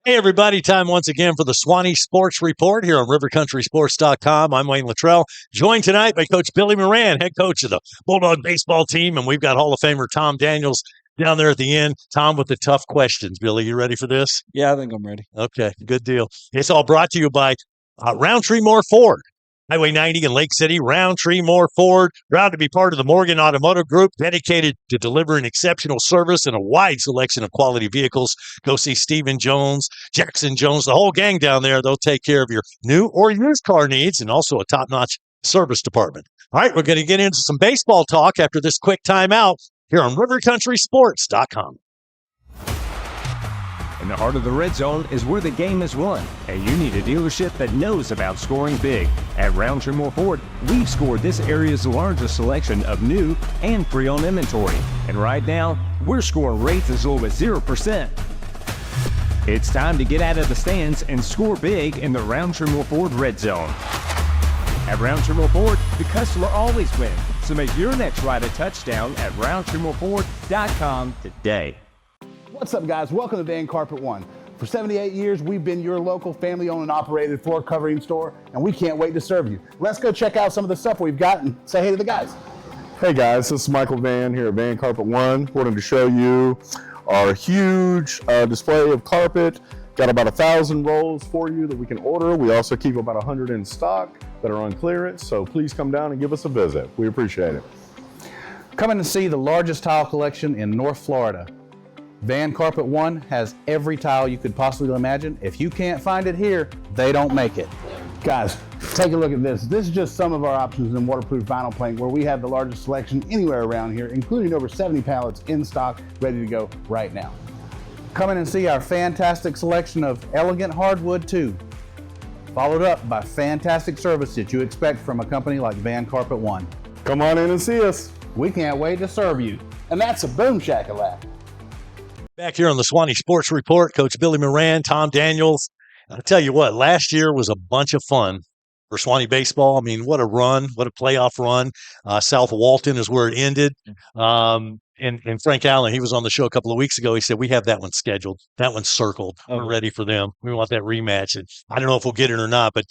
Hey, everybody. Time once again for the Suwannee Sports Report here on rivercountrysports.com. I'm Wayne Littrell, joined tonight by Coach Billy Moran, head coach of the Bulldog baseball team, and we've got Hall of Famer Tom Daniels down there at the end. Tom with the tough questions. Billy, you ready for this? Yeah, I think I'm ready. Okay, good deal. It's all brought to you by Roundtree Moore Ford. Highway 90 in Lake City, Roundtree Moore Ford, proud to be part of the Morgan Automotive Group, dedicated to delivering exceptional service and a wide selection of quality vehicles. Go see Stephen Jones, Jackson Jones, the whole gang down there. They'll take care of your new or used car needs and also a top-notch service department. All right, we're going to get into some baseball talk after this quick timeout here on rivercountrysports.com. In the heart of the red zone is where the game is won, and you need a dealership that knows about scoring big. At Roundtree Moore Ford, we've scored this area's largest selection of new and pre-owned inventory, and right now, we're scoring rates as low as 0%. It's time to get out of the stands and score big in the Roundtree Moore Ford red zone. At Roundtree Moore Ford, the customer always wins, so make your next ride a touchdown at RoundtreeMooreFord.com today. What's up, guys? Welcome to Van Carpet One. For 78 years, we've been your local family-owned and operated floor covering store, and we can't wait to serve you. Let's go check out some of the stuff we've got and say hey to the guys. Hey guys, this is Michael Van here at Van Carpet One. Wanted to show you our huge display of carpet. Got about 1,000 rolls for you that we can order. We also keep about 100 in stock that are on clearance, so please come down and give us a visit. We appreciate it. Come in and see the largest tile collection in North Florida. Van Carpet One has every tile you could possibly imagine. If you can't find it here, they don't make it. Guys, take a look at this. This is just some of our options in waterproof vinyl plank, where we have the largest selection anywhere around here, including over 70 pallets in stock, ready to go right now. Come in and see our fantastic selection of elegant hardwood too, followed up by fantastic service that you expect from a company like Van Carpet One. Come on in and see us. We can't wait to serve you. And that's a boom shakalaka. Back here on the Suwannee Sports Report, Coach Billy Moran, Tom Daniels. I'll tell you what, last year was a bunch of fun for Suwannee baseball. I mean, what a run, what a playoff run. South Walton is where it ended. And Frank Allen, he was on the show a couple of weeks ago. He said, we have that one scheduled. That one's circled. We're ready for them. We want that rematch. And I don't know if we'll get it or not, but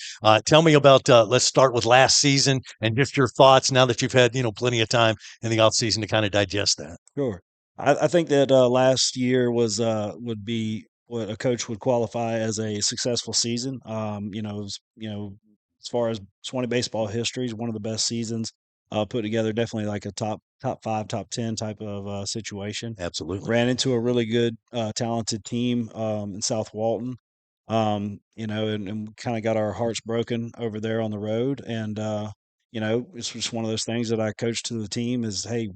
tell me about, let's start with last season and just your thoughts now that you've had, plenty of time in the offseason to kind of digest that. Sure. I think that last year would be what a coach would qualify as a successful season. As far as Suwannee baseball history, is one of the best seasons put together. Definitely like a top 5, top 10 type of situation. Absolutely. Ran into a really good, talented team in South Walton. And kind of got our hearts broken over there on the road. And it's just one of those things that I coached to the team is, hey,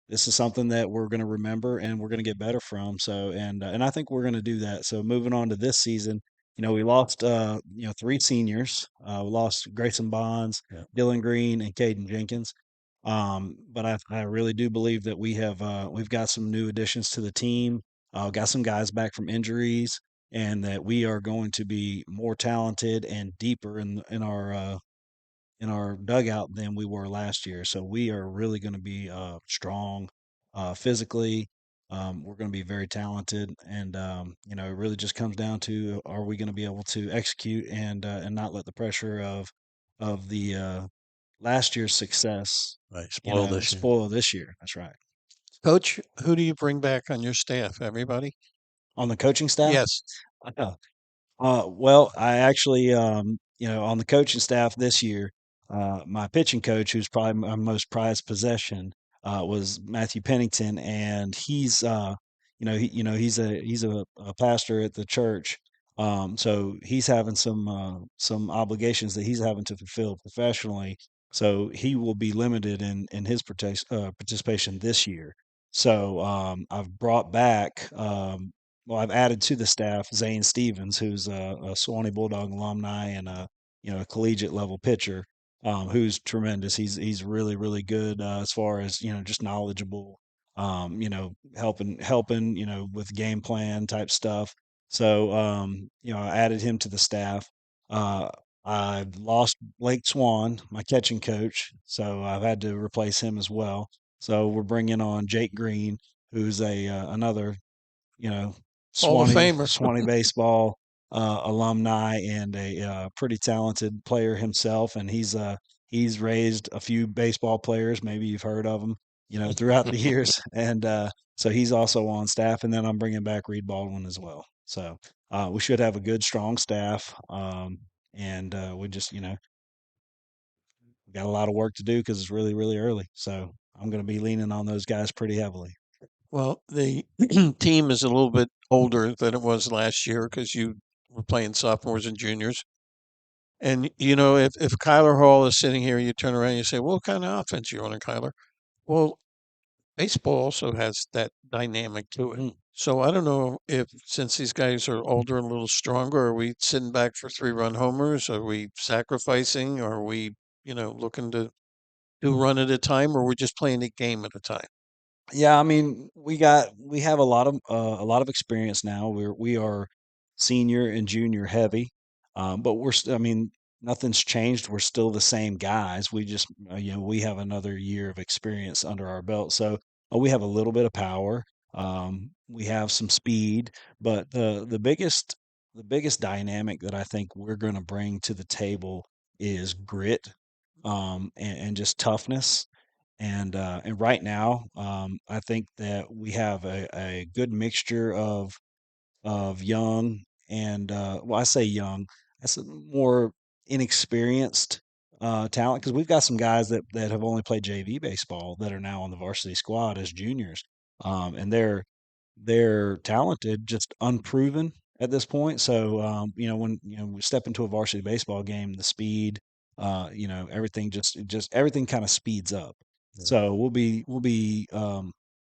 this is something that we're going to remember and we're going to get better from. So, and I think we're going to do that. So moving on to this season, we lost, 3 seniors. We lost Grayson Bonds, Dylan Green, and Caden Jenkins. But I really do believe that we've got some new additions to the team. Got some guys back from injuries, and that we are going to be more talented and deeper in our dugout than we were last year. So we are really going to be strong physically. We're going to be very talented, and it really just comes down to, are we going to be able to execute and not let the pressure of the last year's success spoil this year. That's right. Coach, who do you bring back on your staff? Everybody on the coaching staff? Yes. Well, I actually, on the coaching staff this year, my pitching coach, who's probably my most prized possession, was Matthew Pennington, and he's he's a pastor at the church, so he's having some obligations that he's having to fulfill professionally. So he will be limited in his participation this year. So I've brought back. I've added to the staff Zane Stevens, who's a Suwannee Bulldog alumni and a collegiate level pitcher. Who's tremendous. He's really, really good as far as, just knowledgeable, helping, with game plan type stuff. So, I added him to the staff. I've lost Blake Swan, my catching coach, so I've had to replace him as well. So we're bringing on Jake Green, who's another, Hall of Suwannee Famer. Suwannee baseball alumni and a pretty talented player himself, and he's raised a few baseball players. Maybe you've heard of them, throughout the years, and so he's also on staff. And then I'm bringing back Reed Baldwin as well. So we should have a good, strong staff, and we just we got a lot of work to do because it's really, really early. So I'm going to be leaning on those guys pretty heavily. Well, the team is a little bit older than it was last year because you were playing sophomores and juniors. And, if Kyler Hall is sitting here, you turn around and you say, well, what kind of offense you running, Kyler? Well, baseball also has that dynamic to it. So I don't know if, since these guys are older and a little stronger, are we sitting back for 3-run homers? Are we sacrificing? Are we, looking to do run at a time, or we're just playing a game at a time? Yeah, I mean, we have a lot of experience now. We are senior and junior heavy, but I mean, nothing's changed. We're still the same guys. We just we have another year of experience under our belt, so we have a little bit of power. We have some speed, but the biggest dynamic that I think we're going to bring to the table is grit, and just toughness. And right now, I think that we have a good mixture of young and well, I say young, that's a more inexperienced talent because we've got some guys that have only played JV baseball that are now on the varsity squad as juniors, and they're talented, just unproven at this point. So when we step into a varsity baseball game, the speed, everything just everything kind of speeds up. So we'll be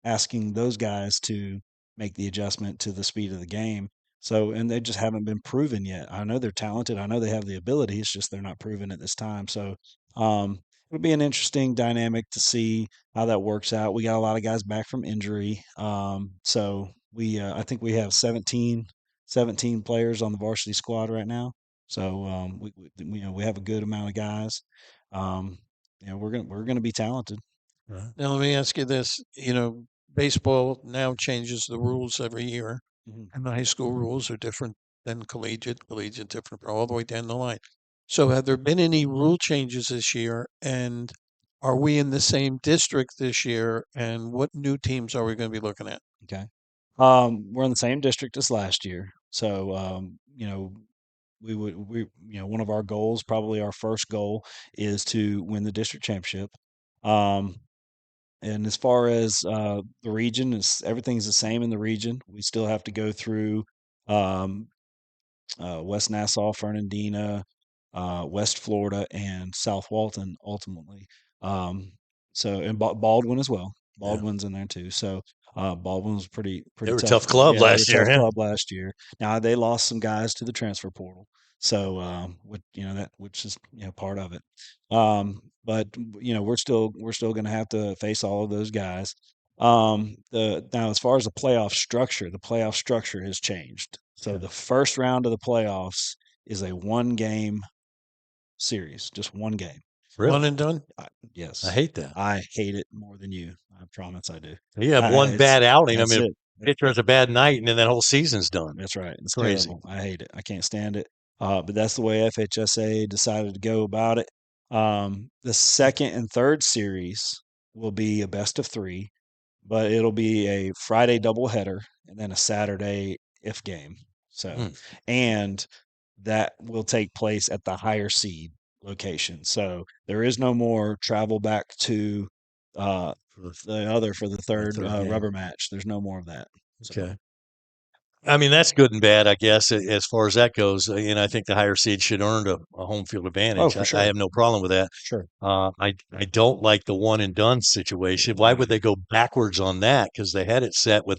asking those guys to make the adjustment to the speed of the game. So, and they just haven't been proven yet. I know they're talented. I know they have the ability. It's just they're not proven at this time. So, it'll be an interesting dynamic to see how that works out. We got a lot of guys back from injury. So I think we have 17 players on the varsity squad right now. So, we have a good amount of guys. We're gonna be talented. Now, let me ask you this. Baseball now changes the rules every year, Mhm. and the high school rules are different than collegiate different, all the way down the line. So, have there been any rule changes this year? And are we in the same district this year? And what new teams are we going to be looking at? Okay. We're in the same district as last year. So, one of our goals, probably our first goal, is to win the district championship. Um, and as far as the region, everything's the same in the region. We still have to go through um, West Nassau, Fernandina, West Florida, and South Walton ultimately. Um, and Baldwin as well. Yeah. Baldwin's in there too. So Baldwin was They pretty were a tough. tough club Yeah, they were last a year. tough Yeah. club last year. Now they lost some guys to the transfer portal. So which is part of it. But we're still going to have to face all of those guys. The Now as far as the playoff structure has changed. So the first round of the playoffs is a one game series, just one game. One Really? and done? Yes. I hate that. I hate it more than you. I promise I do. You have I one it's bad outing. I That's mean, it. pitcher has a bad night, and then that whole season's done. That's right. It's Crazy. terrible. I hate it. I can't stand it. But that's the way FHSA decided to go about it. The second and third series will be a best of three, but it'll be a Friday doubleheader and then a Saturday if game. So, Mm. and that will take place at the higher seed location. So there is no more travel back to for the third game. rubber match. There's no more of that. So, Okay. I mean, that's good and bad, I guess, as far as that goes. I think the higher seed should earn a home field oh, advantage. for I sure. have no problem with that. Sure. I don't like the one and done situation. Why would they go backwards on that? Because they had it set with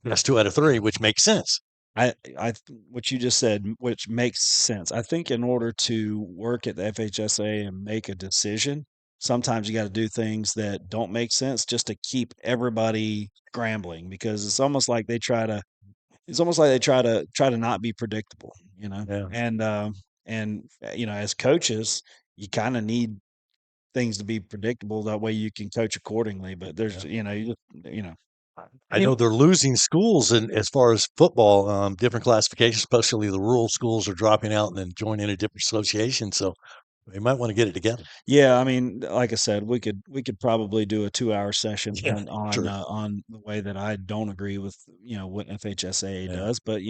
best 2 out of 3, which makes sense. What you just said, which makes sense. I think in order to work at the FHSA and make a decision, sometimes you got to do things that don't make sense just to keep everybody scrambling because it's almost like they try to not be predictable, Yeah. and as coaches, you kind of need things to be predictable that way you can coach accordingly. But there's Yeah. you know I know they're losing schools in as far as football, different classifications, especially the rural schools are dropping out and then joining a different association. So they might want to get it together. Yeah, I mean, like I said, we could probably do a 2-hour session Yeah, true. on the way that I don't agree with what FHSAA Yeah. does, but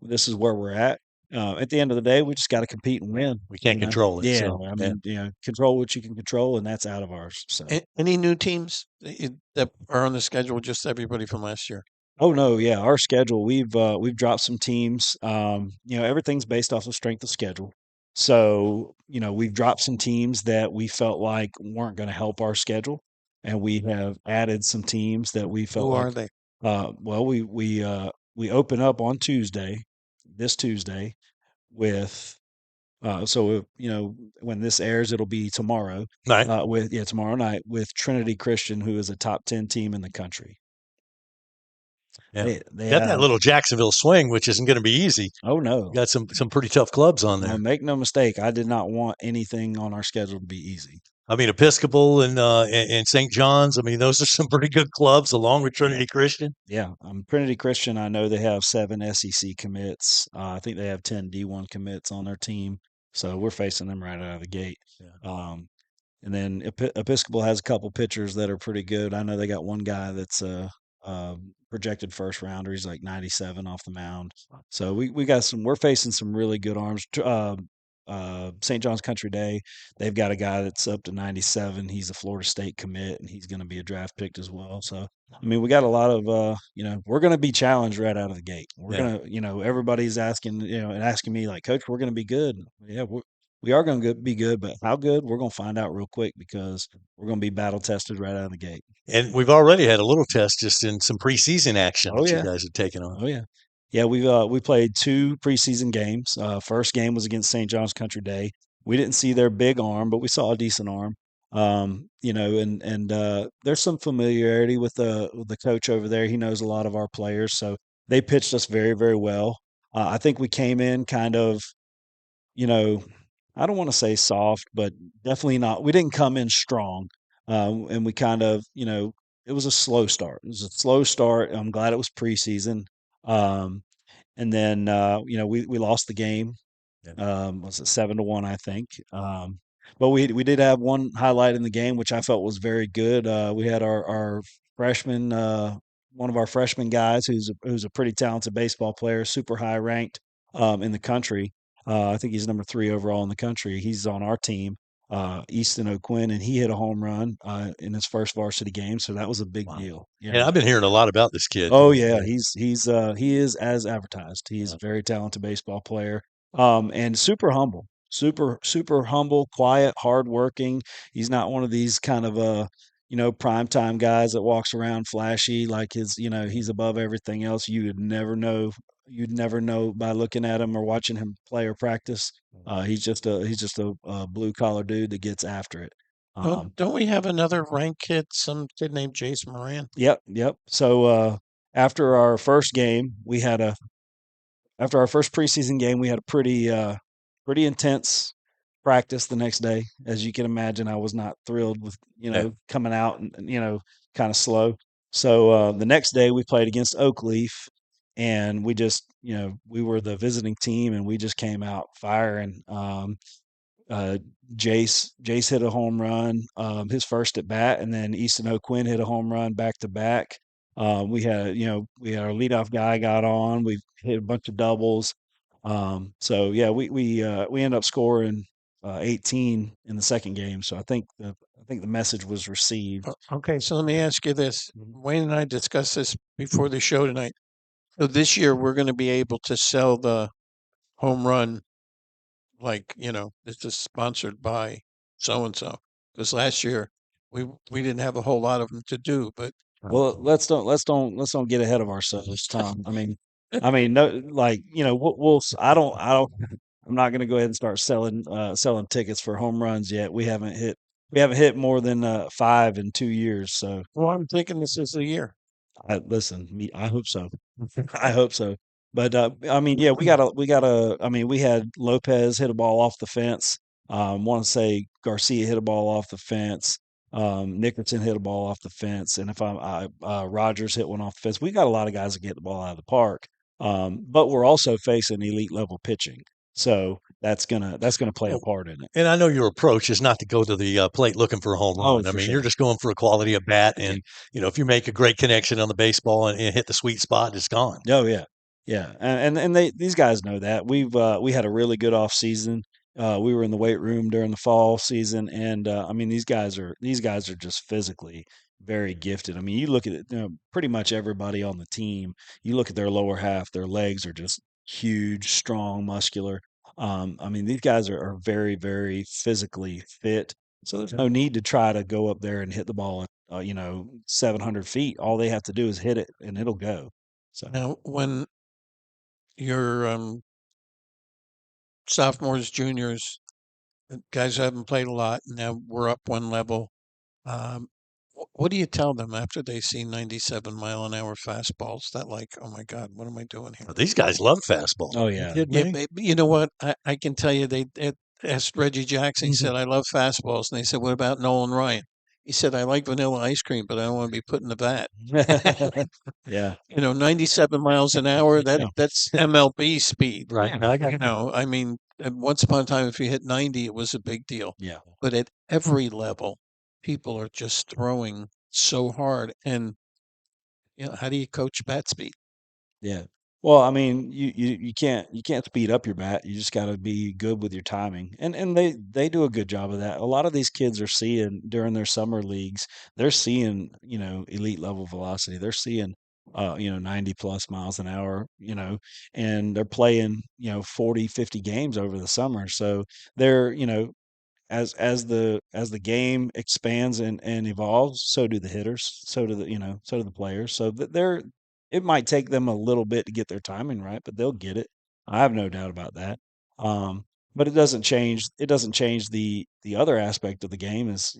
this is where we're at. At the end of the day, we just got to compete and win. We can't control it. Yeah, So I yeah. mean, control what you can control, and that's out of ours. So. Any new teams that are on the schedule? Just everybody from last year. Oh no, yeah, our schedule. We've dropped some teams. Everything's based off of strength of schedule. So, we've dropped some teams that we felt like weren't going to help our schedule, and we have added some teams that we felt Who like. are they? Well, we open up on this Tuesday, with. So when this airs, it'll be tomorrow. Right. Tomorrow night with Trinity Christian, who is a top 10 team in the country. Yeah. They Got that have. little Jacksonville swing, which isn't going to be easy. Oh no. Got some pretty tough clubs on there. Make no mistake, I did not want anything on our schedule to be easy. I mean, Episcopal and St. John's. I mean, those are some pretty good clubs, along with Trinity Christian. Yeah, Trinity Christian. I know they have 7 SEC commits. I think they have 10 D1 commits on their team. So we're facing them right out of the gate. Yeah. And then Episcopal has a couple pitchers that are pretty good. I know they got one guy that's a projected first rounder. He's like 97 off the mound. So we got some. We're facing some really good arms. St. John's Country Day, they've got a guy that's up to 97. He's a Florida State commit, and he's going to be a draft pick as well. So, I mean, we got a lot of, we're going to be challenged right out of the gate. We're Yeah. going to, everybody's asking, and asking me like, Coach, we're going to be good. Yeah, we are going to be good, but how good? We're going to find out real quick because we're going to be battle tested right out of the gate. And we've already had a little test just in some preseason action Oh that yeah, you guys have taken on. oh yeah, yeah. We played 2 preseason games. First game was against St. John's Country Day. We didn't see their big arm, but we saw a decent arm. And there's some familiarity with the coach over there. He knows a lot of our players, so they pitched us very, very well. I think we came in kind of, I don't want to say soft, but definitely not. We didn't come in strong, and we kind of, it was a slow start. It was a slow start. I'm glad it was preseason. And then we lost the game. Was it 7-1, I think. But we did have one highlight in the game, which I felt was very good. We had our freshman, one of our freshman guys, who's a pretty talented baseball player, super high ranked in the country. I think he's number 3 overall in the country. He's on our team, Easton O'Quinn, and he hit a home run in his first varsity game. So that was a big deal. Yeah, and I've been hearing a lot about this kid. Oh yeah, he is as advertised. He's a very talented baseball player, and super humble, super humble, quiet, hardworking. He's not one of these kind of primetime guys that walks around flashy like he's above everything else. You'd never know. You'd never know by looking at him or watching him play or practice. He's just a blue collar dude that gets after it. Don't we have another ranked kid? Some kid named Jace Moran. Yep. So after our first game, after our first preseason game, we had a pretty intense practice the next day. As you can imagine, I was not thrilled with coming out and kind of slow. So the next day we played against Oakleaf, and we just we were the visiting team, and we just came out firing. Uh, Jace hit a home run, his first at bat, and then Easton O'Quinn hit a home run back to back. We had our leadoff guy got on. We hit a bunch of doubles. So yeah, we ended up scoring 18 in the second game. So I think the message was received. Okay, so let me ask you this. Wayne and I discussed this before the show tonight. So this year we're going to be able to sell the home run like, this is sponsored by so and so. Because last year we didn't have a whole lot of them to do, but Well, let's don't get ahead of ourselves, Tom. I mean, no, like I'm not going to go ahead and start selling tickets for home runs yet. We haven't hit more than 5 in 2 years. So, well, I'm thinking this is the year. I hope so. I hope so. But yeah, we got. I mean, we had Lopez hit a ball off the fence. Want to say Garcia hit a ball off the fence. Nickerson hit a ball off the fence, and if Rogers hit one off the fence, we got a lot of guys that get the ball out of the park. But we're also facing elite level pitching, so that's gonna play a Well, part in it. and I know your approach is not to go to the plate looking for a home Oh, run. I for mean, sure. you're just going for a quality of bat, Yeah. and if you make a great connection on the baseball and hit the sweet spot, it's gone. Oh yeah, yeah, and these guys know that. We had a really good off season. We were in the weight room during the fall season, and I mean these guys are just physically very gifted. I mean, you look at it, pretty much everybody on the team. You look at their lower half; their legs are just huge, strong, muscular. I mean, these guys are very, very physically fit. So there's no need to try to go up there and hit the ball at 700 feet. All they have to do is hit it, and it'll go. So Now, when your sophomores, juniors, guys who haven't played a lot, now we're up one level. What do you tell them after they see 97-mile-an-hour fastballs? That like, oh my God, what am I doing here? These guys love fastball. Oh, You yeah. kidding Yeah, me? but you know what? I can tell you they asked Reggie Jackson. He Mm-hmm. said, "I love fastballs," and they said, "What about Nolan Ryan?" He said, "I like vanilla ice cream, but I don't want to be put in the vat." Yeah. 97 miles an hour. Yeah. That's MLB speed. Right. I got I mean, once upon a time, if you hit 90, it was a big deal. Yeah. But at every level, people are just throwing so hard. And how do you coach bat speed? Yeah. Well, I mean, you can't speed up your bat. You just got to be good with your timing, and they do a good job of that. A lot of these kids are seeing during their summer leagues, they're seeing elite level velocity. They're seeing 90 plus miles an hour, and they're playing 40, 50 games over the summer. So they're as the game expands and evolves, so do the hitters, so do the players. So that it might take them a little bit to get their timing right, but they'll get it. I have no doubt about that. But it doesn't change the other aspect of the game is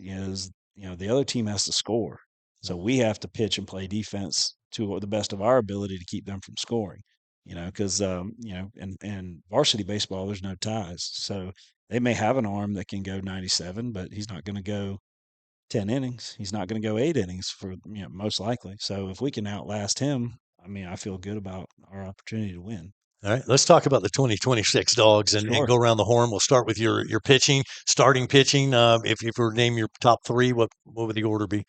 the other team has to score. So we have to pitch and play defense to the best of our ability to keep them from scoring. Because in varsity baseball, there's no ties. So they may have an arm that can go 97, but he's not going to go 10 innings. He's not going to go 8 innings for most likely. So if we can outlast him, I mean, I feel good about our opportunity to win. All right, let's talk about the 2026 dogs and Sure. go around the horn. We'll start with your pitching, starting pitching. If you were to name your top three, what would the order be?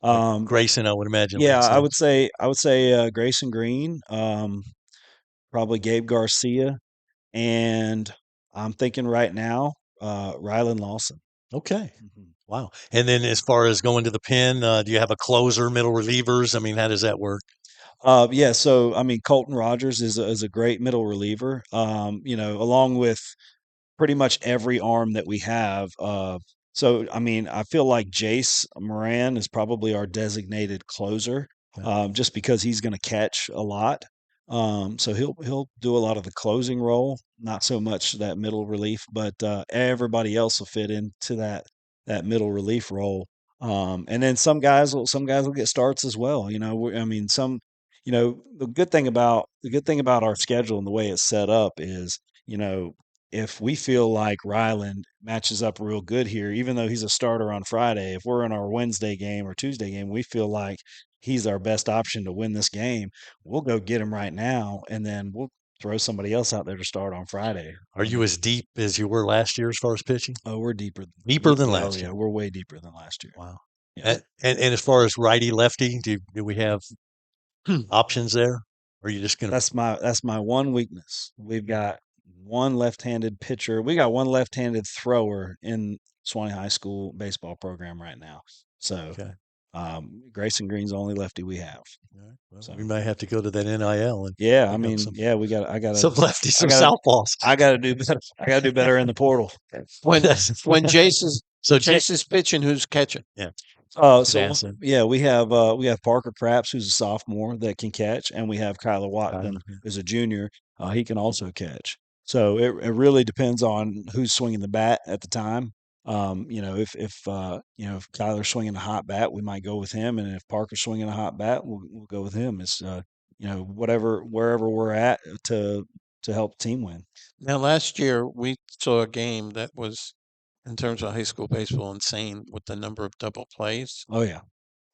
Grayson, I would imagine. Yeah, leads that. I would say Grayson Green, probably Gabe Garcia, and I'm thinking right now, Rylan Lawson. Okay. Mhm. Wow. And then as far as going to the pen, do you have a closer, middle relievers? I mean, how does that work? Yeah, so I mean, Colton Rogers is a great middle reliever. Along with pretty much every arm that we have. So I mean, I feel like Jace Moran is probably our designated closer, Okay. just because he's going to catch a lot. So he'll do a lot of the closing role, not so much that middle relief, but everybody else will fit into that middle relief role. And then some guys will get starts as well. I mean, the good thing about our schedule and the way it's set up is, if we feel like Ryland matches up real good here, even though he's a starter on Friday, if we're in our Wednesday game or Tuesday game, we feel like he's our best option to win this game, we'll go get him right now, and then we'll throw somebody else out there to start on Friday. Are you as deep as you were last year as far as pitching? Oh, we're deeper. Deeper than Oh, last yeah, year. we're way deeper than last year. Wow. Yeah. And as far as righty lefty, do we have options there? Or are you just going to? That's my one weakness. We've got one left-handed pitcher. We got one left-handed thrower in Suwannee High School baseball program right now. So Okay. Grayson Green's the only lefty we have. All right. Well, So we might have to go to that NIL and yeah, I pick up mean, some yeah, I got some lefties, some gotta- southpaws. I got to do better. I got to do better in the portal. When Jace is So Jace is pitching, who's catching? So asset. yeah, we have Parker Craps, who's a sophomore that can catch, and we have Kyler Watson, who's a junior. He can also catch. So it really depends on who's swinging the bat at the time. If Kyler's swinging a hot bat, we might go with him, and if Parker's swinging a hot bat, we'll go with him. It's wherever we're at to help the team win. Now, last year we saw a game that was in terms of high school baseball, insane with the number of double plays. Oh yeah.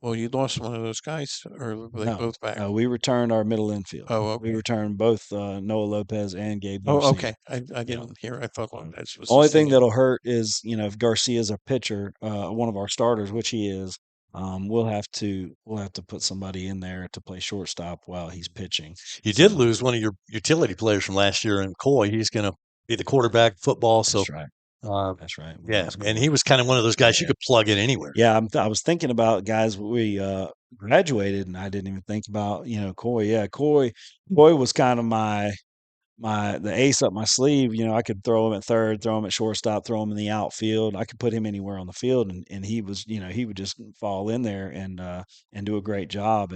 Well, you lost one of those guys, or were they No, both back? no, we returned our middle infield. Oh, We okay. returned both Noah Lopez and Gabe Oh, Garcia. okay. I Yeah. didn't hear. I thought Lopez was the Only thing senior. that'll hurt is, if Garcia's a pitcher, one of our starters, which he is, we'll have to put somebody in there to play shortstop while he's pitching. You did So lose one of your utility players from last year in Coy. He's going to be the quarterback football. So, that's right. That's right. We yeah, lost and Coy. he was kind of one of those guys you Yeah. could plug in anywhere. Yeah, I was thinking about guys we graduated, and I didn't even think about Coy. Yeah, Coy was kind of the ace up my sleeve. I could throw him at third, throw him at shortstop, throw him in the outfield. I could put him anywhere on the field, and he was, he would just fall in there and do a great job.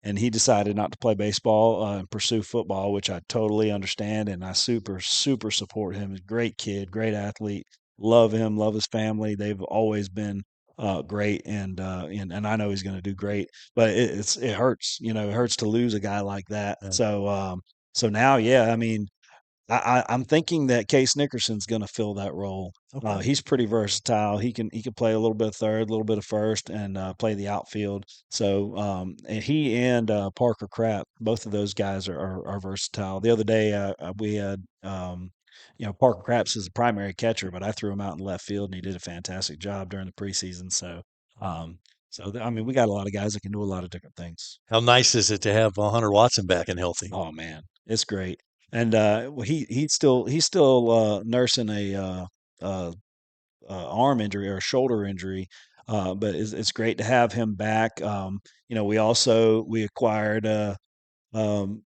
And he decided not to play baseball and pursue football, which I totally understand, and I super super support him. He's a great kid, great athlete. Love him, love his family. They've always been great, and I know he's going to do great. But it hurts, it hurts to lose a guy like that. Yeah. So now, yeah, I mean, I'm thinking that Case Nickerson's going to fill that role. Okay. He's pretty versatile. He can play a little bit of third, a little bit of first, and play the outfield. So and he and Parker Krapp, both of those guys are versatile. The other day we had Parker Krapps is the primary catcher, but I threw him out in left field, and he did a fantastic job during the preseason. I mean, we got a lot of guys that can do a lot of different things. How nice is it to have Hunter Watson back and healthy? Oh man, it's great. And well, he's still nursing a arm injury or a shoulder injury, but it's great to have him back. We acquired um,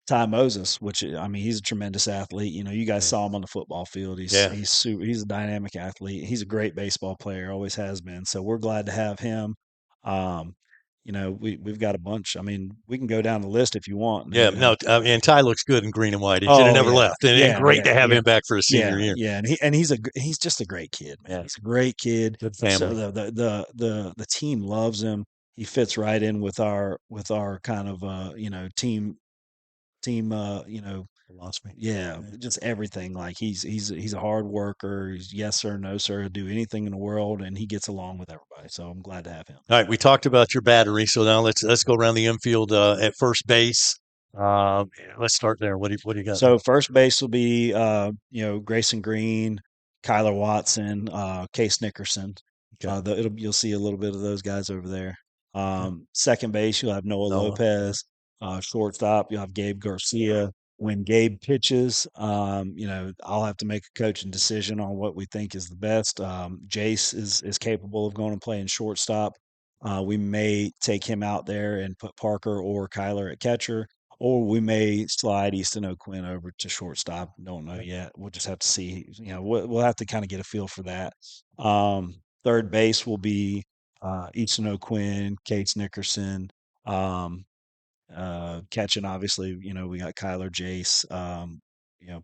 Ty Moses, which I mean, he's a tremendous athlete. You guys saw him on the football field. Yeah. He's a dynamic athlete. He's a great baseball player, always has been. So we're glad to have him. Um, we've got a bunch. I mean, we can go down the list if you want. Yeah, no, and Ty looks good in green and white. He should have Oh never yeah, left, and yeah, great yeah, to have yeah, him back for his senior year. yeah, and he's just a great kid, man. Yeah. He's a great kid. Good So family. the team loves him. He fits right in with our kind of team Philosophy. yeah, just everything. Like he's a hard worker. He's yes sir, no sir, do anything in the world, and he gets along with everybody. So I'm glad to have him. All right, we talked about your battery, so now let's go around the infield at first base. Let's start there. What do you got? So first base will be Grayson Green, Kyler Watson, Case Nickerson. Okay. You'll see a little bit of those guys over there. Second base you'll have Noah Noah. Lopez. Shortstop you'll have Gabe Garcia. When Gabe pitches, I'll have to make a coaching decision on what we think is the best. Jace is capable of going and playing shortstop. We may take him out there and put Parker or Kyler at catcher, or we may slide Easton O'Quinn over to shortstop. Don't know yet. We'll just have to see. We'll have to kind of get a feel for that. Third base will be Easton O'Quinn, Case Nickerson. Catching, obviously, we got Kyler, Jace,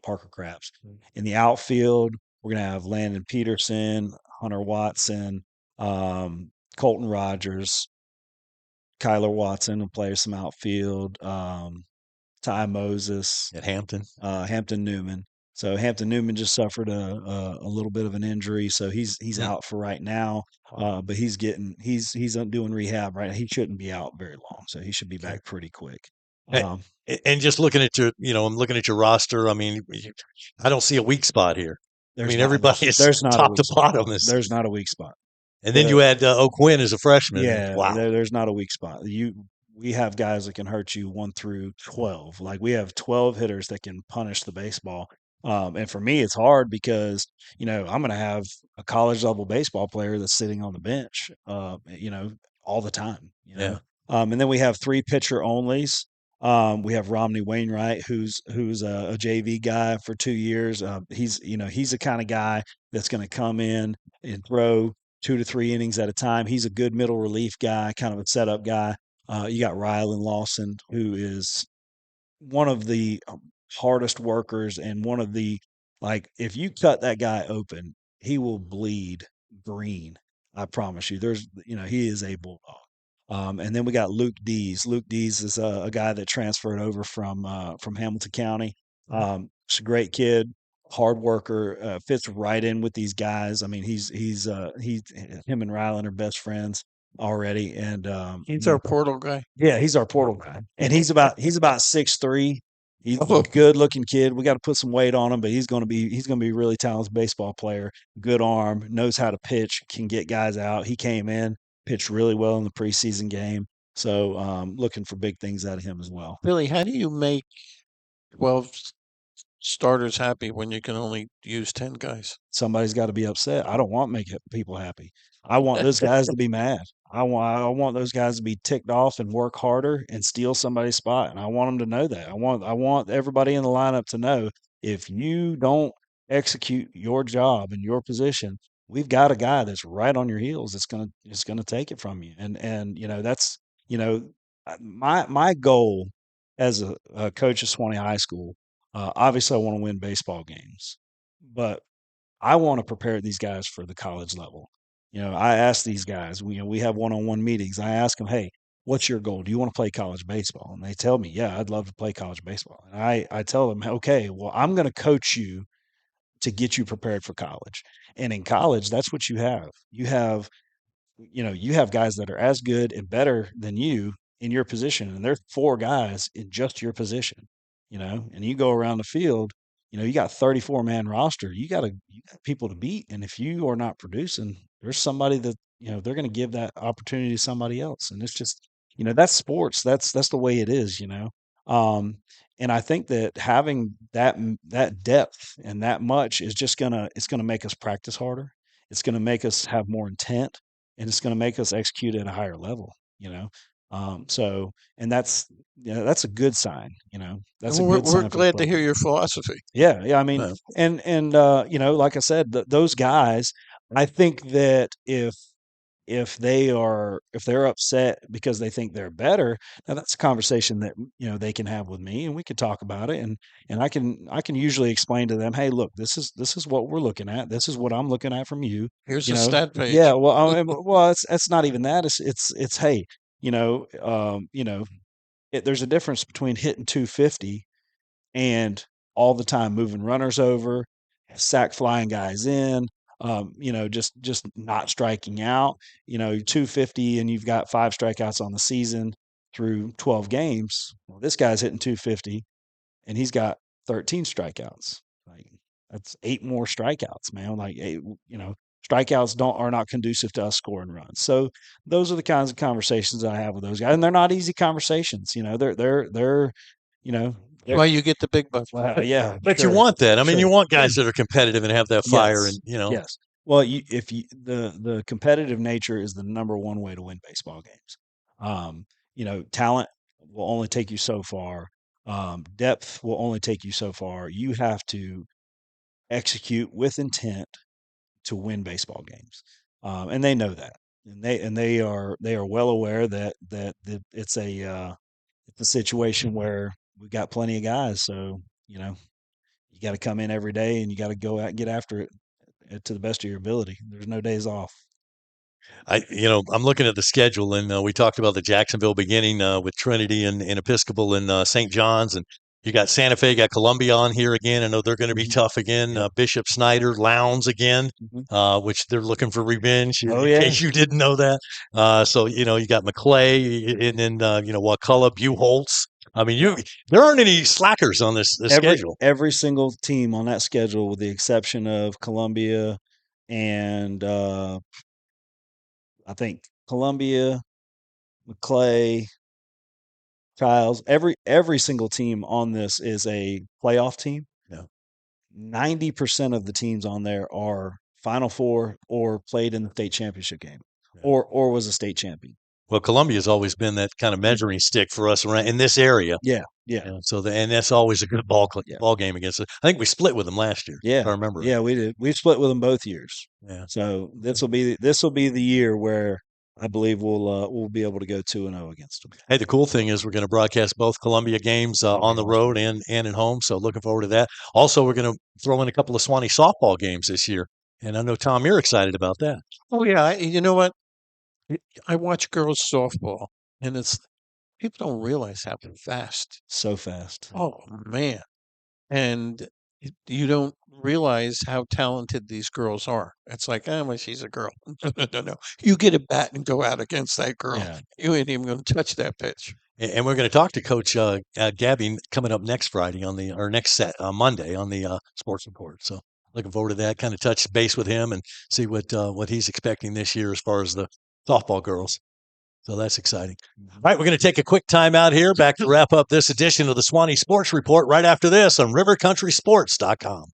Parker Krapps. In the outfield, we're gonna have Landon Peterson, Hunter Watson, Colton Rogers, Kyler Watson will play some outfield. Ty Moses, At Hampton. Hampton Newman. So Hampton Newman just suffered a little bit of an injury, so he's out for right now. But he's doing rehab right. He shouldn't be out very long, so he should be back pretty quick. Hey, and just looking at I'm looking at your roster. I mean, I don't see a weak spot here. Everybody is there's not a top weak to spot. bottom. There's not a weak spot. And then you add O'Quinn as a freshman. Yeah, Wow. there's not a weak spot. We have guys that can hurt you 1 through 12. Like we have 12 hitters that can punish the baseball. And for me, it's hard because I'm going to have a college level baseball player that's sitting on the bench, all the time. Yeah. And then we have 3 pitcher onlys. We have Romney Wainwright, who's a JV guy for 2 years. He's the kind of guy that's going to come in and throw 2 to 3 innings at a time. He's a good middle relief guy, kind of a setup guy. You got Rylan Lawson, who is one of the hardest workers and one of the if you cut that guy open, he will bleed green. I promise you. He is a bulldog. And then we got Luke Dees. Luke Dees is a guy that transferred over from Hamilton County. He's a great kid. hard worker, fits right in with these guys. I mean, him and Rylan are best friends already, and He's our portal guy. yeah, he's our portal guy, and he's about 6'3". He's a Oh. good looking kid. We got to put some weight on him, but he's gonna be a really talented baseball player. Good arm, knows how to pitch, can get guys out. He came in, pitched really well in the preseason game, so looking for big things out of him as well. Billy, how do you make 12 starters happy when you can only use 10 guys? Somebody's got to be upset. I don't want to make people happy. I want those guys to be mad. I want those guys to be ticked off and work harder and steal somebody's spot. And I want them to know that. I want everybody in the lineup to know, if you don't execute your job and your position, we've got a guy that's right on your heels. It's gonna take it from you. And that's my goal as a coach of Suwannee High School. Obviously, I want to win baseball games, but I want to prepare these guys for the college level. I ask these guys, we have one-on-one meetings. I ask them, hey, what's your goal? Do you want to play college baseball? And they tell me, yeah, I'd love to play college baseball. And I tell them, okay, well, I'm going to coach you to get you prepared for college. And in college, that's what you have. You have guys that are as good and better than you in your position. And there's 4 guys in just your position, and you go around the field, you got 34-man roster. You got people to beat. And if you are not producing, there's somebody that, they're going to give that opportunity to somebody else. And it's just, that's sports. That's the way it is. Um, and I think that having that depth and that much is it's going to make us practice harder. It's going to make us have more intent, and it's going to make us execute at a higher level. So, and that's a good sign. That's a Well, good we're sign for the glad to program. hear your philosophy. Yeah. I mean, Yeah. and like I said, those guys. I think that if they're upset because they think they're better, now that's a conversation that they can have with me, and we can talk about it, and I can usually explain to them, hey, look, this is what we're looking at. This is what I'm looking at from you. Here's You the know, stat page. yeah. Well, it's not even that. It's hey, you know, um, you know, there's a difference between hitting 250 and all the time moving runners over, sack flying guys in, just not striking out. 250 and you've got 5 strikeouts on the season through 12 games. Well, this guy's hitting 250 and he's got 13 strikeouts. Like, that's 8 more strikeouts, man. Strikeouts are not conducive to us scoring runs. So those are the kinds of conversations I have with those guys, and they're not easy conversations. You know, Why you get the big bucks. yeah, But you sure, want that. I mean, you sure. want guys that are competitive and have that fire, Yes, and. yes. Well, the competitive nature is the number one way to win baseball games. Talent will only take you so far. Depth will only take you so far. You have to execute with intent to win baseball games, and they know that, and they are well aware that it's a situation where we've got plenty of guys. So you got to come in every day, and you got to go out and get after it to the best of your ability. There's no days off. I'm looking at the schedule, and we talked about the Jacksonville beginning with Trinity and Episcopal and St. John's, and you got Santa Fe, got Columbia on here again. I know they're going to be Mhm. tough again. Yeah. Bishop Snyder, Lowndes again, Mhm. which they're looking for revenge. Oh, In yeah. case you didn't know that, so you got McClay, and then Wakulla, Buchholz. I mean, there aren't any slackers on this schedule. Every single team on that schedule, with the exception of Columbia and I think Columbia, McClay, Childs, every single team on this is a playoff team. Yeah. 90% of the teams on there are Final Four or played in the state championship game, or was a state champion. Well, Columbia's always been that kind of measuring stick for us around in this area. Yeah. So and that's always a good ball game against it. I think we split with them last year. Yeah. If I remember. Yeah, we did. We split with them both years. Yeah. So this will be the year where I believe we'll be able to go 2-0 against them. Hey, the cool thing is we're going to broadcast both Columbia games on the road and at home. So looking forward to that. Also, we're going to throw in a couple of Suwannee softball games this year, and I know Tom, you're excited about that. Oh yeah, you know what? I watch girls softball, and people don't realize how fast. So fast. Oh man! And you don't realize how talented these girls are. It's like, oh, well, she's a girl. No. You get a bat and go out against that girl. Yeah. You ain't even going to touch that pitch. And we're going to talk to Coach Gabby coming up next Friday or next Monday on the Sports Report. So looking forward to that. Kind of touch base with him and see what he's expecting this year as far as the softball girls. So that's exciting. All right, we're going to take a quick time out here. Back to wrap up this edition of the Suwannee Sports Report right after this on RiverCountrySports.com.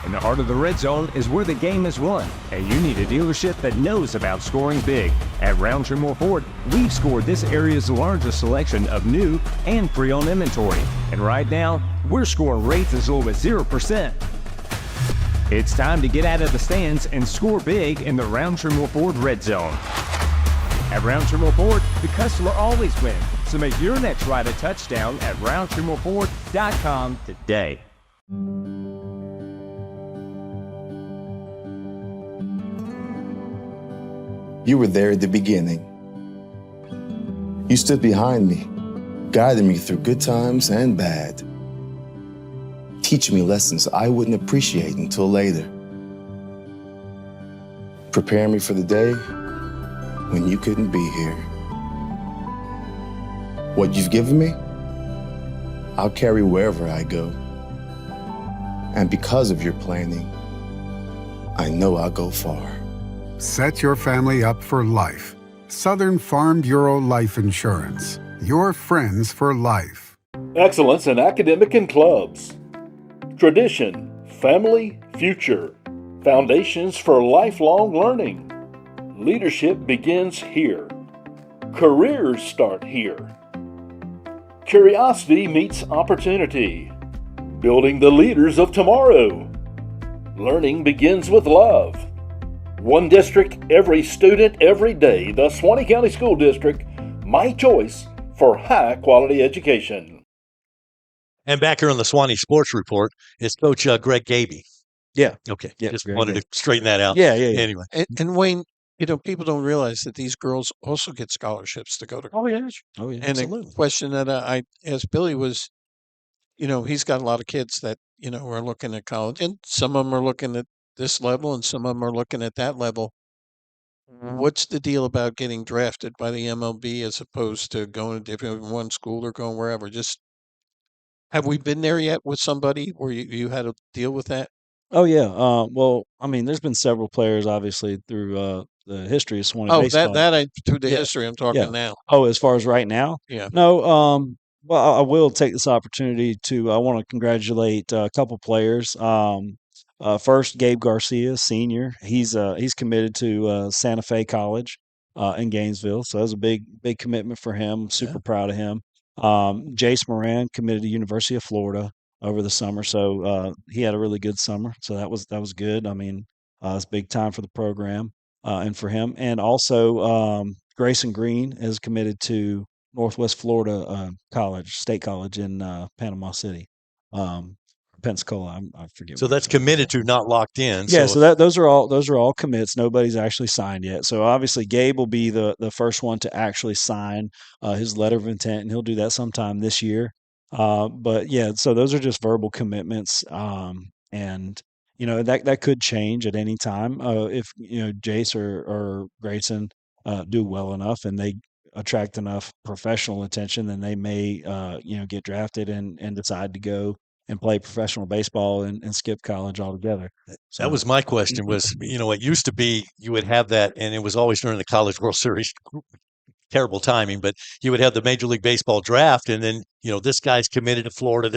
In the heart of the red zone is where the game is won, and you need a dealership that knows about scoring big. At Roundtree Moore Ford, we've scored this area's largest selection of new and pre-owned inventory. And right now, we're scoring rates as low as 0%. It's time to get out of the stands and score big in the Roundtree Moore Ford red zone. At Roundtree Moore Ford, the customer always wins. So make your next ride a touchdown at RoundtreeMoreFord.com today. You were there at the beginning. You stood behind me, guiding me through good times and bad, teaching me lessons I wouldn't appreciate until later, preparing me for the day when you couldn't be here. What you've given me, I'll carry wherever I go. And because of your planning, I know I'll go far. Set your family up for life. Southern Farm Bureau Life Insurance. Your friends for life. Excellence in academic and clubs. Tradition, family, future. Foundations for lifelong learning. Leadership begins here. Careers start here. Curiosity meets opportunity. Building the leaders of tomorrow. Learning begins with love. One district, every student, every day. The Suwannee County School District, my choice for high-quality education. And back here on the Suwannee Sports Report is Coach Greg Gaby. Yeah. Okay. Yeah, Just Greg wanted Gaby. to straighten that out. Yeah. Anyway. And Wayne, people don't realize that these girls also get scholarships to go to college. Oh, yeah. And Absolutely. a question that I asked Billy was, he's got a lot of kids that, are looking at college, and some of them are looking at this level and some of them are looking at that level. What's the deal about getting drafted by the MLB as opposed to going to different one school or going wherever? Just have we been there yet with somebody where you had to deal with that? Oh, yeah. Well, I mean, there's been several players, obviously, through the history of Suwannee Oh, baseball. through the Yeah, history I'm yeah. talking now. Oh, as far as right now? Yeah. No, well, I will take this opportunity I want to congratulate a couple players. First, Gabe Garcia, senior. He's committed to Santa Fe College in Gainesville, so that was a big commitment for him. Super proud of him. Jace Moran committed to University of Florida over the summer, so he had a really good summer. So that was good. I mean, it's big time for the program and for him. And also, Grayson Green is committed to Northwest Florida State College in Panama City, Pensacola. I forget. So where that's it's at. committed to, not locked in. Yeah, so those are all commits. Nobody's actually signed yet. So obviously Gabe will be the first one to actually sign his letter of intent, and he'll do that sometime this year. But yeah, so those are just verbal commitments, and that could change at any time if Jace or Grayson do well enough and they attract enough professional attention, then they may get drafted and decide to go and play professional baseball and skip college altogether. So that was my question was, it used to be you would have that, and it was always during the College World Series. Terrible timing, but you would have the Major League Baseball draft, and then, this guy's committed to Florida,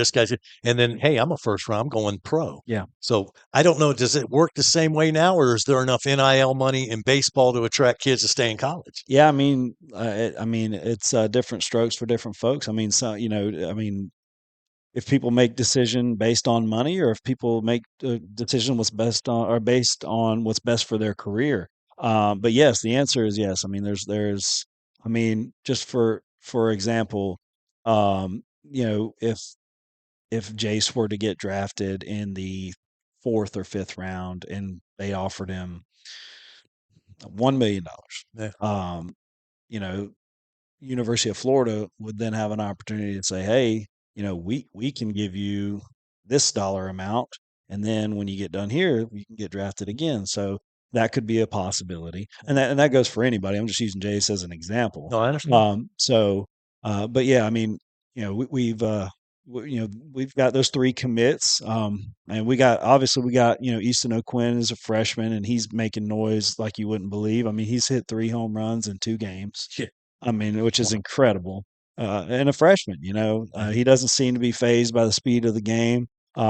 and then, hey, I'm a first round, I'm going pro. Yeah. So I don't know, does it work the same way now, or is there enough NIL money in baseball to attract kids to stay in college? Yeah, I mean, it's different strokes for different folks. I mean, so if people make decision based on money, or if people make a decision based on what's best for their career. But yes, the answer is yes. I mean, just for example, if Jace were to get drafted in the 4th or 5th round and they offered him $1 million, University of Florida would then have an opportunity to say, hey, we can give you this dollar amount, and then when you get done here, you can get drafted again. So that could be a possibility, and that goes for anybody. I'm just using Jace as an example. No, I understand. But yeah, I mean, we've got those 3 commits, and we got Easton O'Quinn is a freshman, and he's making noise like you wouldn't believe. I mean, he's hit 3 home runs in 2 games. Yeah. I mean, which is incredible. And a freshman, he doesn't seem to be phased by the speed of the game.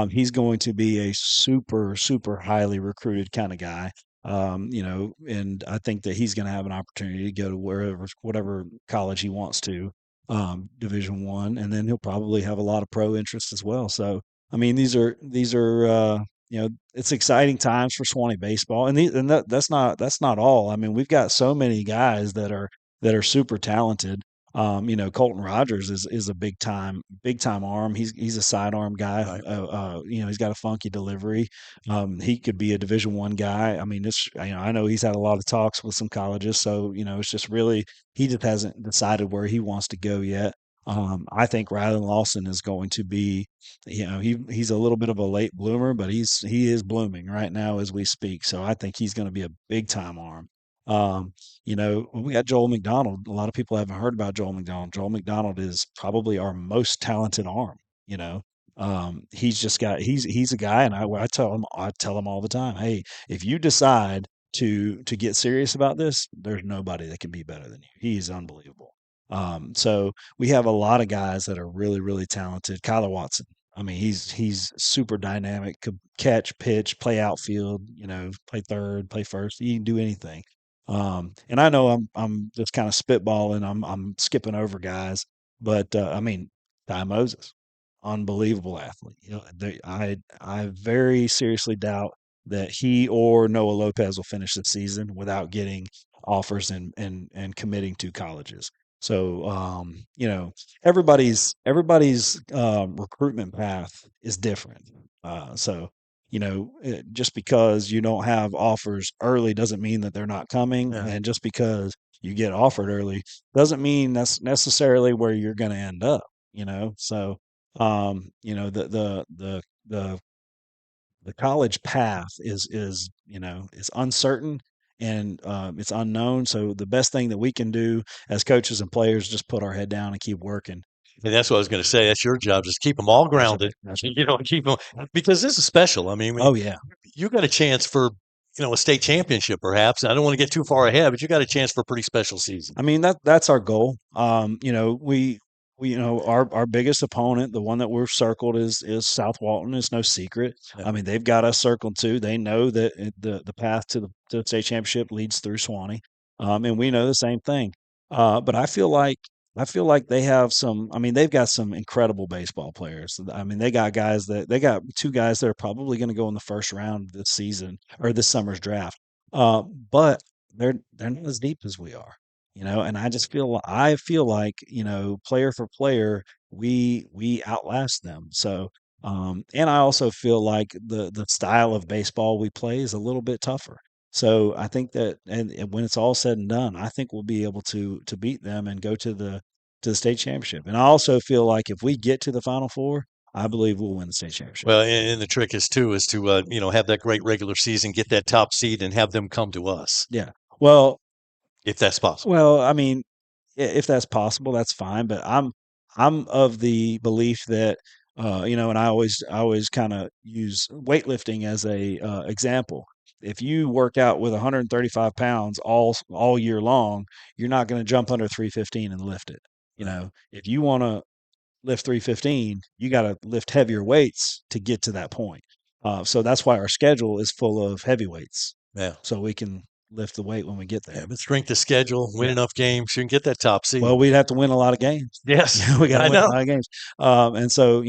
He's going to be a super, super highly recruited kind of guy. And I think that he's going to have an opportunity to go to whatever college he wants to, Division One, and then he'll probably have a lot of pro interest as well. So, I mean, these are it's exciting times for Suwannee baseball, and that's not all. I mean, we've got so many guys that are super talented. Colton Rogers is a big time arm. He's a sidearm guy. Right. He's got a funky delivery. He could be a Division One guy. I mean, I know he's had a lot of talks with some colleges, so it's just really he just hasn't decided where he wants to go yet. I think Rylan Lawson is going to be, he's a little bit of a late bloomer, but he is blooming right now as we speak. So I think he's going to be a big time arm. We got Joel McDonald. A lot of people haven't heard about Joel McDonald. Joel McDonald is probably our most talented arm. He's a guy, and I tell him all the time, hey, if you decide to get serious about this, there's nobody that can be better than you. He's unbelievable. So we have a lot of guys that are really, really talented. Kyler Watson. I mean, he's super dynamic, could catch, pitch, play outfield, play third, play first. He can do anything. And I know I'm just kind of spitballing. I'm skipping over guys, but I mean, Ty Moses, unbelievable athlete. I very seriously doubt that he or Noah Lopez will finish the season without getting offers and committing to colleges. So everybody's recruitment path is different. Just because you don't have offers early doesn't mean that they're not coming. Yeah. And just because you get offered early doesn't mean that's necessarily where you're going to end up, So, the college path is uncertain and it's unknown. So the best thing that we can do as coaches and players is just put our head down and keep working. And that's what I was going to say. That's your job. Just keep them all grounded. That's right. Keep them because this is special. I mean, Oh yeah, you got a chance for a state championship, perhaps. I don't want to get too far ahead, but you got a chance for a pretty special season. I mean that's our goal. We our biggest opponent, the one that we're circled is South Walton. It's no secret. Yeah. I mean they've got us circled too. They know that the path to the state championship leads through Suwannee, and we know the same thing. But I feel like they have some. I mean, they've got some incredible baseball players. I mean, they got two guys that are probably going to go in the first round this season or this summer's draft. But they're not as deep as we are, And I feel like player for player, we outlast them. So, and I also feel like the style of baseball we play is a little bit tougher. So I think that, and when it's all said and done, I think we'll be able to beat them and go to the state championship. And I also feel like if we get to the Final Four, I believe we'll win the state championship. Well, and the trick is to have that great regular season, get that top seed, and have them come to us. Yeah. Well, if that's possible. Well, I mean, if that's possible, that's fine. But I'm of the belief that and I always kind of use weightlifting as a example. If you work out with 135 pounds all year long, you're not going to jump under 315 and lift it. If you want to lift 315, you got to lift heavier weights to get to that point. So that's why our schedule is full of heavyweights. Yeah. So we can lift the weight when we get there. Yeah, but strength of schedule, win enough games, you can get that top seed. Well, we'd have to win a lot of games. Yes, we got to win a lot of games. And so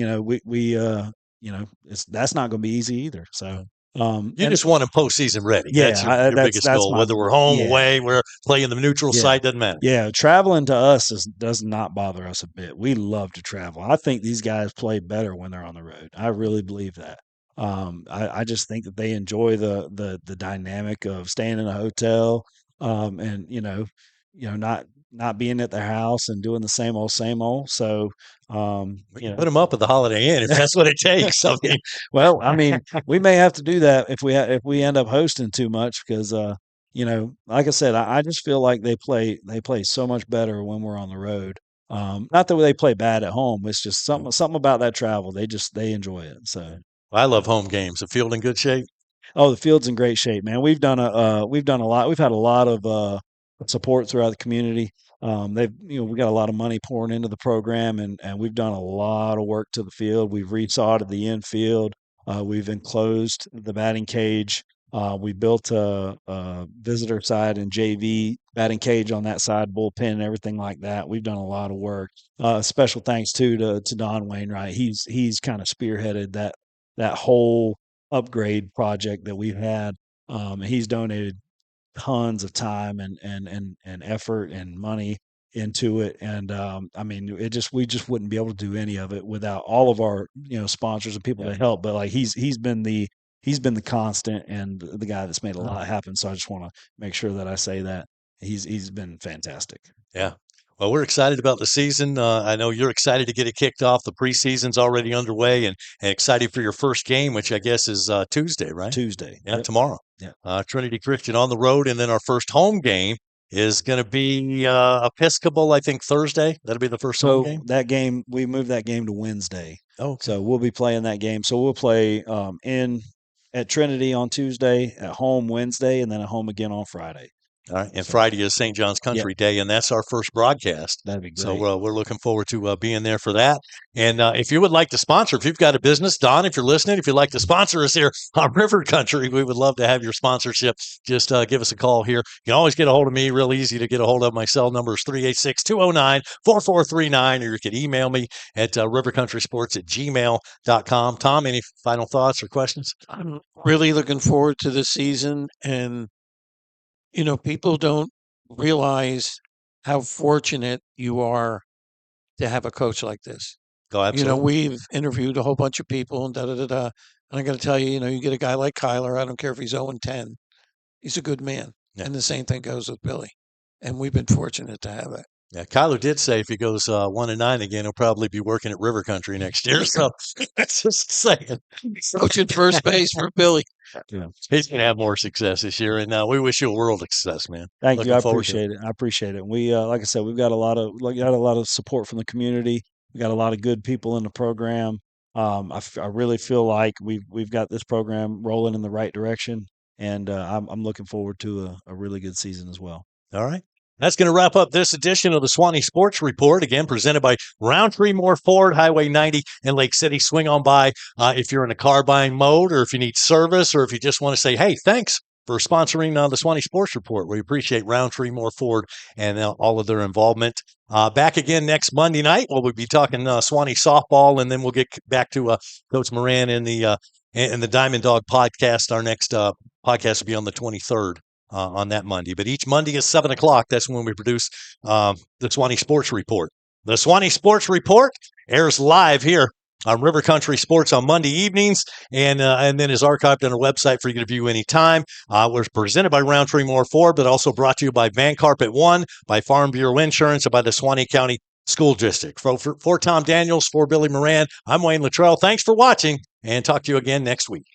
that's not going to be easy either. So you just want them postseason ready. Yeah, that's your biggest goal. Whether we're home, away, we're playing the neutral site, doesn't matter. Yeah, traveling to us does not bother us a bit. We love to travel. I think these guys play better when they're on the road. I really believe that. I just think that they enjoy the dynamic of staying in a hotel, and not not being at their house and doing the same old, same old. So, Put them up at the Holiday Inn if that's what it takes. I mean, well, I mean, we may have to do that if we end up hosting too much because, like I said, I just feel like they play so much better when we're on the road. Not that they play bad at home. It's just something about that travel. They enjoy it. So I love home games. The field in good shape. oh, the field's in great shape, man. We've done a lot. We've had a lot of support throughout the community. We got a lot of money pouring into the program, and we've done a lot of work to the field. We've resodded the infield. We've enclosed the batting cage. We built a visitor side and JV batting cage on that side, bullpen, and everything like that. We've done a lot of work. Special thanks to Don Wainwright. He's kind of spearheaded that whole upgrade project that we've had. He's donated tons of time and effort and money into it. And I mean, we just wouldn't be able to do any of it without all of our sponsors and people that help. But like he's been the constant and the guy that's made a lot happen. So I just want to make sure that I say that he's been fantastic. Yeah. Well, we're excited about the season. I know you're excited to get it kicked off. The preseason's already underway, and excited for your first game, which I guess is Tuesday, right? Tuesday. Yeah, Yep. tomorrow. Yeah. Trinity Christian on the road, and then our first home game is going to be Episcopal, I think, Thursday. That'll be the first home So game. that game, we moved that game to Wednesday. Oh, So we'll be playing that game. So we'll play at Trinity on Tuesday, at home Wednesday, and then at home again on Friday. all right. And Friday is St. John's Country Day, and that's our first broadcast. That'd be great. So we're looking forward to being there for that. And if you would like to sponsor, if you've got a business, Don, if you're listening, if you'd like to sponsor us here on River Country, we would love to have your sponsorship. Just give us a call here. You can always get a hold of me. Real easy to get a hold of. My cell number is 386-209-4439, or you can email me at rivercountrysports@gmail.com. Tom, any final thoughts or questions? I'm really looking forward to the season, and people don't realize how fortunate you are to have a coach like this. Go absolutely. We've interviewed a whole bunch of people and da-da-da-da. And I got to tell you, you get a guy like Kyler, I don't care if he's 0-10, he's a good man. Yeah. And the same thing goes with Billy. And we've been fortunate to have it. Yeah, Kyler did say if he goes 1-9 again, he'll probably be working at River Country next year. So that's just saying. Coaching first base for Billy. Yeah. He's going to have more success this year, and we wish you a world of success, man. Thank Looking you. I forward to appreciate it. I appreciate it. We, like I said, we've got a lot of support from the community. We got a lot of good people in the program. I really feel like we've got this program rolling in the right direction, and I'm looking forward to a really good season as well. All right. That's going to wrap up this edition of the Suwannee Sports Report, again presented by Roundtree Moore Ford, Highway 90 in Lake City. Swing on by if you're in a car buying mode, or if you need service, or if you just want to say, hey, thanks for sponsoring the Suwannee Sports Report. We appreciate Roundtree Moore Ford and all of their involvement. Back again next Monday night. We'll be talking Suwannee softball, and then we'll get back to Coach Moran and the Diamond Dog podcast. Our next podcast will be on the 23rd. On that Monday. But each Monday at 7 o'clock, that's when we produce the Suwannee Sports Report. The Suwannee Sports Report airs live here on River Country Sports on Monday evenings, and then is archived on our website for you to view anytime. We're presented by Roundtree Moore Ford, but also brought to you by Van Carpet One, by Farm Bureau Insurance, and by the Suwannee County School District. For Tom Daniels, for Billy Moran, I'm Wayne Littrell. Thanks for watching, and talk to you again next week.